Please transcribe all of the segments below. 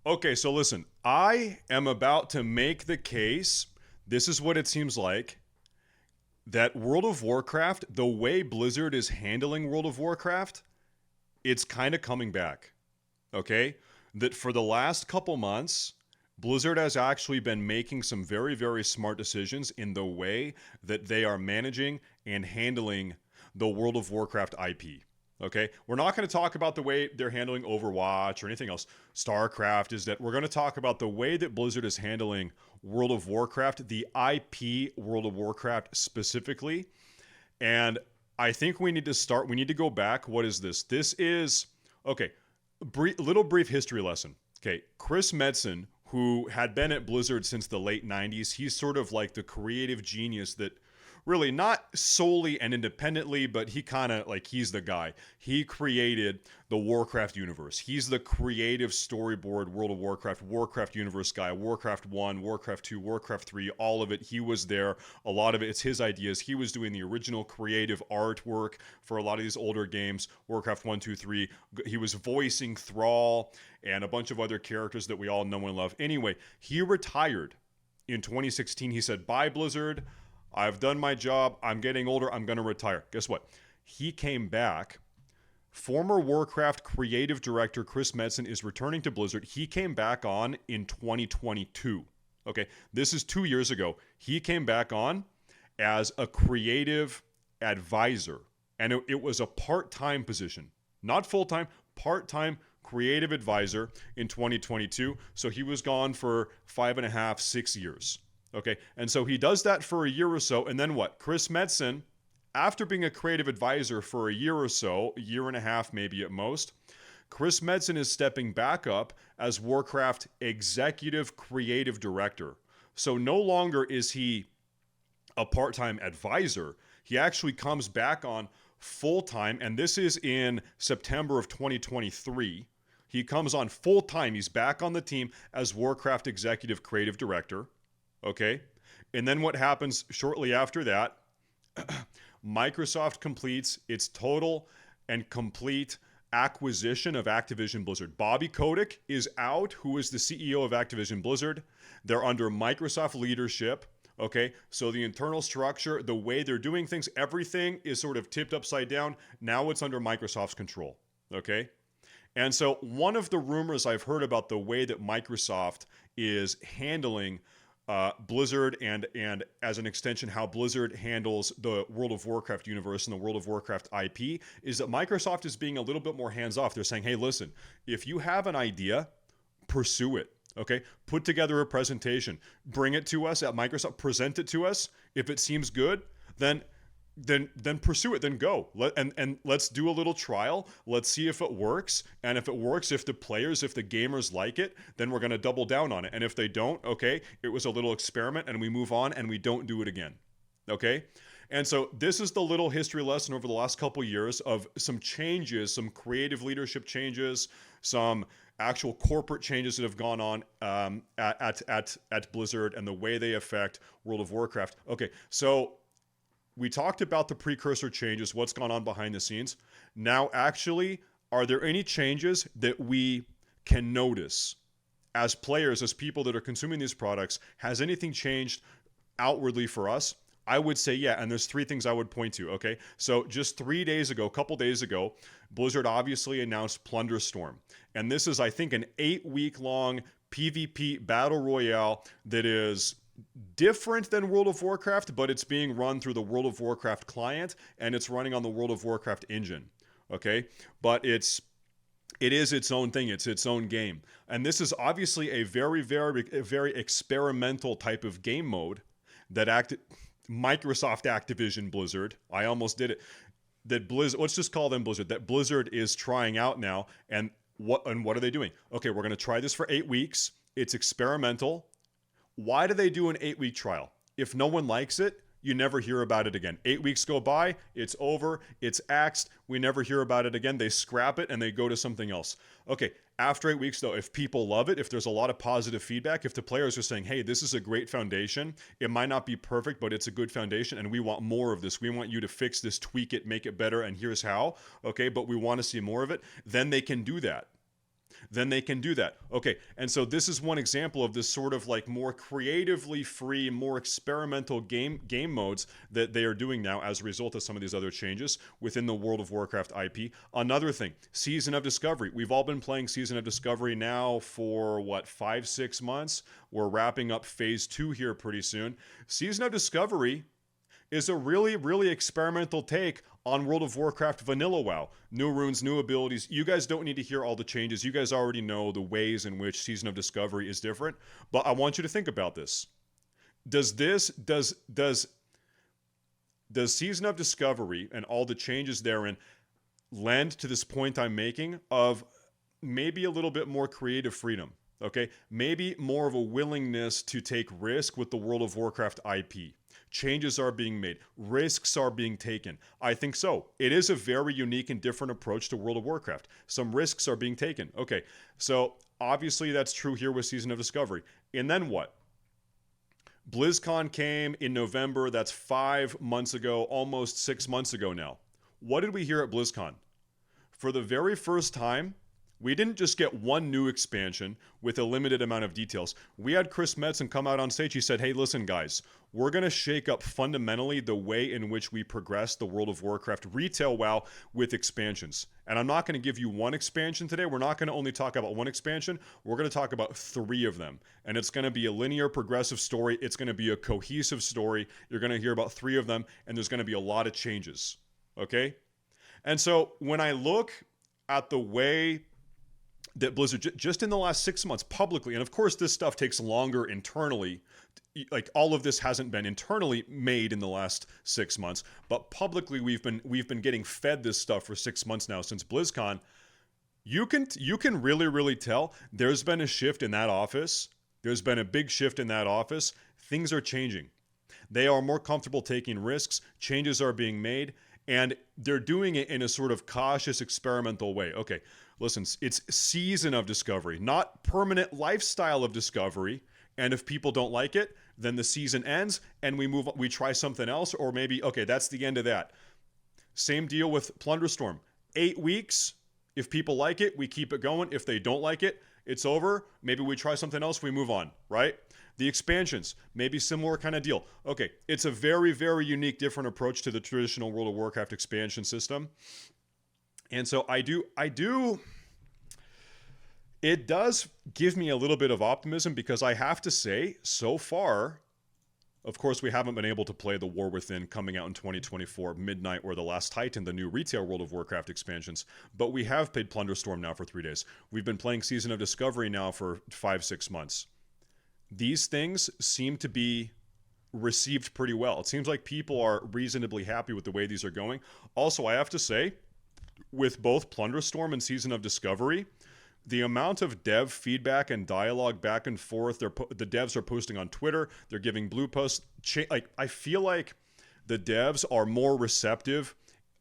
Okay, so listen, I am about to make the case. This is what it seems like that World of Warcraft, the way Blizzard is handling World of Warcraft, it's kind of coming back. Okay? That for the last couple months, Blizzard has actually been making some very, very smart decisions in the way that they are managing and handling the World of Warcraft IP. Okay? We're not going to talk about the way they're handling Overwatch or anything else. StarCraft is that we're going to talk about the way that Blizzard is handling World of Warcraft, the IP World of Warcraft specifically. And I think we need to start, we need to go back. What is this? This is, okay, little brief history lesson. Okay, Chris Metzen, who had been at Blizzard since the late 90s, he's sort of like the creative genius that really not solely and independently, but he kind of like he's the guy. He created the Warcraft universe. He's the creative storyboard World of Warcraft universe guy. Warcraft 1, Warcraft 2, Warcraft 3, all of it. He was there. A lot of it, it's his ideas. He was doing the original creative artwork for a lot of these older games. Warcraft 1, 2, 3. He was voicing Thrall and a bunch of other characters that we all know and love. Anyway, he retired in 2016. He said, "Bye, Blizzard. I've done my job. I'm getting older. I'm going to retire." Guess what? He came back. Former Warcraft creative director Chris Metzen is returning to Blizzard. He came back on in 2022. Okay, this is 2 years ago. He came back on as a creative advisor, and it was a part-time position, not full-time, part-time creative advisor in 2022. So he was gone for 5.5, 6 years. Okay, and so he does that for a year or so, and then what? Chris Metzen, after being a creative advisor for a year or so, a year and a half maybe at most, Chris Metzen is stepping back up as Warcraft executive creative director. So no longer is he a part-time advisor. He actually comes back on full-time, and this is in September of 2023. He comes on full-time. He's back on the team as Warcraft executive creative director. Okay, and then what happens shortly after that? Microsoft completes its total and complete acquisition of Activision Blizzard. Bobby Kotick is out, who is the CEO of Activision Blizzard. They're under Microsoft leadership. Okay, so the internal structure, the way they're doing things, everything is sort of tipped upside down. Now it's under Microsoft's control. Okay, and so one of the rumors I've heard about the way that Microsoft is handling Blizzard and as an extension how Blizzard handles the World of Warcraft universe and the World of Warcraft IP is that Microsoft is being a little bit more hands-off. They're saying, hey, listen, if you have an idea, pursue it. Okay, put together a presentation, bring it to us at Microsoft, present it to us. If it seems good, then pursue it, then go. And let's do a little trial. Let's see if it works. And if it works, if the gamers like it, then we're going to double down on it. And if they don't, okay, it was a little experiment and we move on and we don't do it again. Okay? And so this is the little history lesson over the last couple of years of some changes, some creative leadership changes, some actual corporate changes that have gone on at Blizzard and the way they affect World of Warcraft. Okay, so we talked about the precursor changes, what's gone on behind the scenes. Now, actually, are there any changes that we can notice as players, as people that are consuming these products? Has anything changed outwardly for us? I would say yeah, and there's 3 things I would point to, okay? So just 3 days ago, a couple days ago, Blizzard obviously announced Plunderstorm. And this is, I think, an 8-week-long PvP battle royale that is different than World of Warcraft, but it's being run through the World of Warcraft client and it's running on the World of Warcraft engine. Okay, but it is its own thing. It's its own game, and this is obviously a very experimental type of game mode that Microsoft Activision Blizzard. I almost did it. That Blizzard. Let's just call them Blizzard. That Blizzard is trying out now, and what are they doing? Okay, we're going to try this for 8 weeks. It's experimental. Why do they do an 8-week trial? If no one likes it, you never hear about it again. 8 weeks go by, it's over, it's axed, we never hear about it again. They scrap it and they go to something else. Okay, after 8 weeks though, if people love it, if there's a lot of positive feedback, if the players are saying, hey, this is a great foundation, it might not be perfect, but it's a good foundation and we want more of this. We want you to fix this, tweak it, make it better, and here's how. Okay, but we want to see more of it. Then they can do that. then they can do that. Okay, and so this is one example of this sort of like more creatively free, more experimental game modes that they are doing now as a result of some of these other changes within the World of Warcraft IP. Another thing, Season of Discovery. We've all been playing Season of Discovery now for what, 5-6 months? We're wrapping up phase 2 here pretty soon. Season of Discovery is a really, really experimental take on World of Warcraft Vanilla WoW. New runes, new abilities. You guys don't need to hear all the changes. You guys already know the ways in which Season of Discovery is different. But I want you to think about this. Does Season of Discovery and all the changes therein lend to this point I'm making of maybe a little bit more creative freedom? Okay, maybe more of a willingness to take risk with the World of Warcraft IP. Changes are being made. Risks are being taken. I think so. It is a very unique and different approach to World of Warcraft. Some risks are being taken. Okay, so obviously that's true here with Season of Discovery. And then what? BlizzCon came in November. That's 5 months ago, almost 6 months ago now. What did we hear at BlizzCon? For the very first time, we didn't just get one new expansion with a limited amount of details. We had Chris Metzen come out on stage. He said, hey, listen, guys, we're going to shake up fundamentally the way in which we progress the World of Warcraft retail WoW with expansions. And I'm not going to give you one expansion today. We're not going to only talk about one expansion. We're going to talk about 3 of them. And it's going to be a linear, progressive story. It's going to be a cohesive story. You're going to hear about 3 of them, and there's going to be a lot of changes. Okay? And so when I look at the way that Blizzard, just in the last 6 months publicly, and of course this stuff takes longer internally, like all of this hasn't been internally made in the last 6 months, but publicly we've been getting fed this stuff for 6 months now since BlizzCon. You can really tell there's been a shift in that office. There's been a big shift in that office. Things are changing. They are more comfortable taking risks. Changes are being made, and they're doing it in a sort of cautious, experimental way. Okay, listen, it's Season of Discovery, not permanent lifestyle of discovery. And if people don't like it, then the season ends and we try something else, or maybe, okay, that's the end of that. Same deal with Plunderstorm. 8 weeks. If people like it, we keep it going. If they don't like it, it's over. Maybe we try something else, we move on, right? The expansions, maybe similar kind of deal. Okay, it's a very, very unique, different approach to the traditional World of Warcraft expansion system. And so it does give me a little bit of optimism, because I have to say, so far, of course, we haven't been able to play the War Within coming out in 2024, Midnight, or the Last Titan, the new retail World of Warcraft expansions, but we have played Plunderstorm now for 3 days. We've been playing Season of Discovery now for 5-6 months. These things seem to be received pretty well. It seems like people are reasonably happy with the way these are going. Also, I have to say, with both Plunderstorm and Season of Discovery, the amount of dev feedback and dialogue back and forth, the devs are posting on Twitter, they're giving blue posts. I feel like the devs are more receptive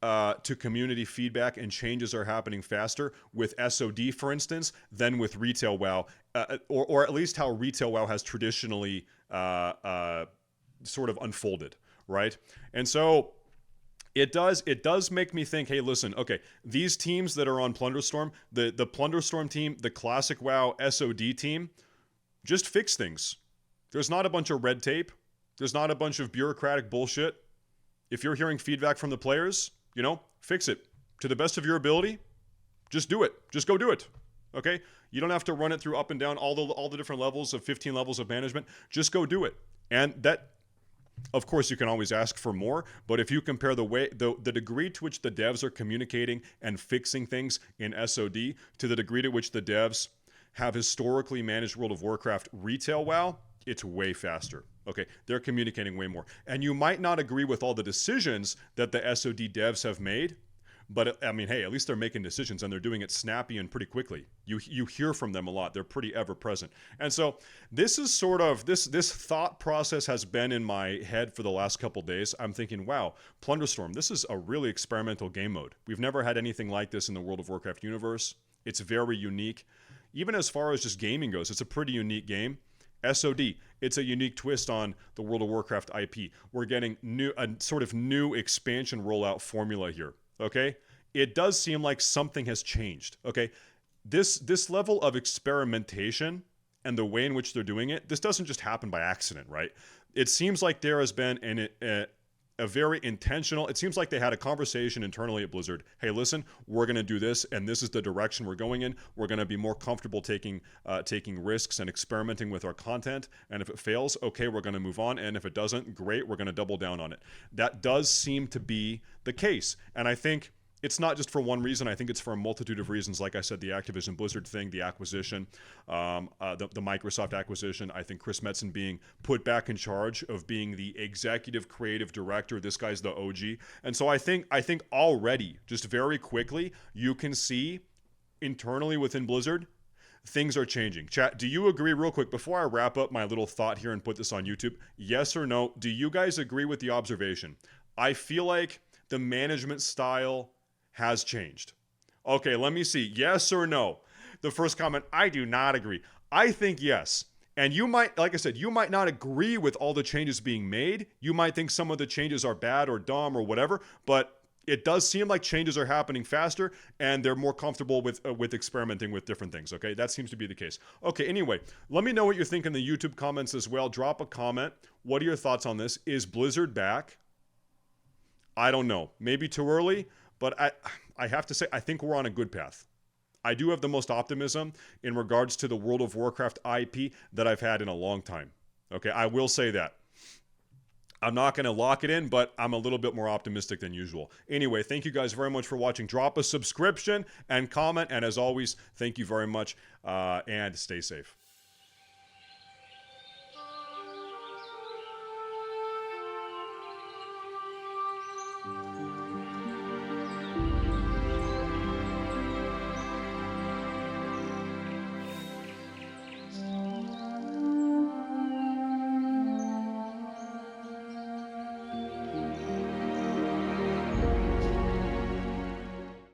to community feedback, and changes are happening faster with SOD, for instance, than with retail WoW, or at least how retail WoW has traditionally sort of unfolded, right? And so it does make me think, hey, listen, okay, these teams that are on Plunderstorm, the Plunderstorm team, the classic WoW SOD team, just fix things. There's not a bunch of red tape. There's not a bunch of bureaucratic bullshit. If you're hearing feedback from the players, fix it. To the best of your ability, just do it. Just go do it. Okay? You don't have to run it through up and down all the different levels of 15 levels of management. Just go do it. And that, of course, you can always ask for more, but if you compare the degree to which the devs are communicating and fixing things in SOD to the degree to which the devs have historically managed World of Warcraft retail WoW, it's way faster. Okay, they're communicating way more. And you might not agree with all the decisions that the SOD devs have made, but I mean, hey, at least they're making decisions, and they're doing it snappy and pretty quickly. You hear from them a lot. They're pretty ever present. And so this is sort of, this thought process has been in my head for the last couple days. I'm thinking, wow, Plunderstorm, this is a really experimental game mode. We've never had anything like this in the World of Warcraft universe. It's very unique. Even as far as just gaming goes, it's a pretty unique game. SOD, it's a unique twist on the World of Warcraft IP. We're getting a sort of new expansion rollout formula here, okay? It does seem like something has changed, okay? this level of experimentation and the way in which they're doing it, this doesn't just happen by accident, right? It seems like there has been a very intentional, it seems like they had a conversation internally at Blizzard. Hey, listen, we're going to do this, and this is the direction we're going in. We're going to be more comfortable taking risks and experimenting with our content. And if it fails, okay, we're going to move on. And if it doesn't, great, we're going to double down on it. That does seem to be the case. And I think it's not just for one reason. I think it's for a multitude of reasons. Like I said, the Activision Blizzard thing, the acquisition, the Microsoft acquisition. I think Chris Metzen being put back in charge of being the executive creative director. This guy's the OG. And so I think already, just very quickly, you can see internally within Blizzard, things are changing. Chat, do you agree, real quick, before I wrap up my little thought here and put this on YouTube, yes or no, do you guys agree with the observation? I feel like the management style has changed. Okay, let me see. Yes or no? The first comment, I do not agree. I think yes. And you might, like I said, you might not agree with all the changes being made. You might think some of the changes are bad or dumb or whatever, but it does seem like changes are happening faster and they're more comfortable with experimenting with different things, okay? That seems to be the case. Okay, anyway, let me know what you think in the YouTube comments as well. Drop a comment. What are your thoughts on this? Is Blizzard back? I don't know. Maybe too early, but I have to say, I think we're on a good path. I do have the most optimism in regards to the World of Warcraft IP that I've had in a long time. Okay, I will say that. I'm not going to lock it in, but I'm a little bit more optimistic than usual. Anyway, thank you guys very much for watching. Drop a subscription and comment. And as always, thank you very much and stay safe.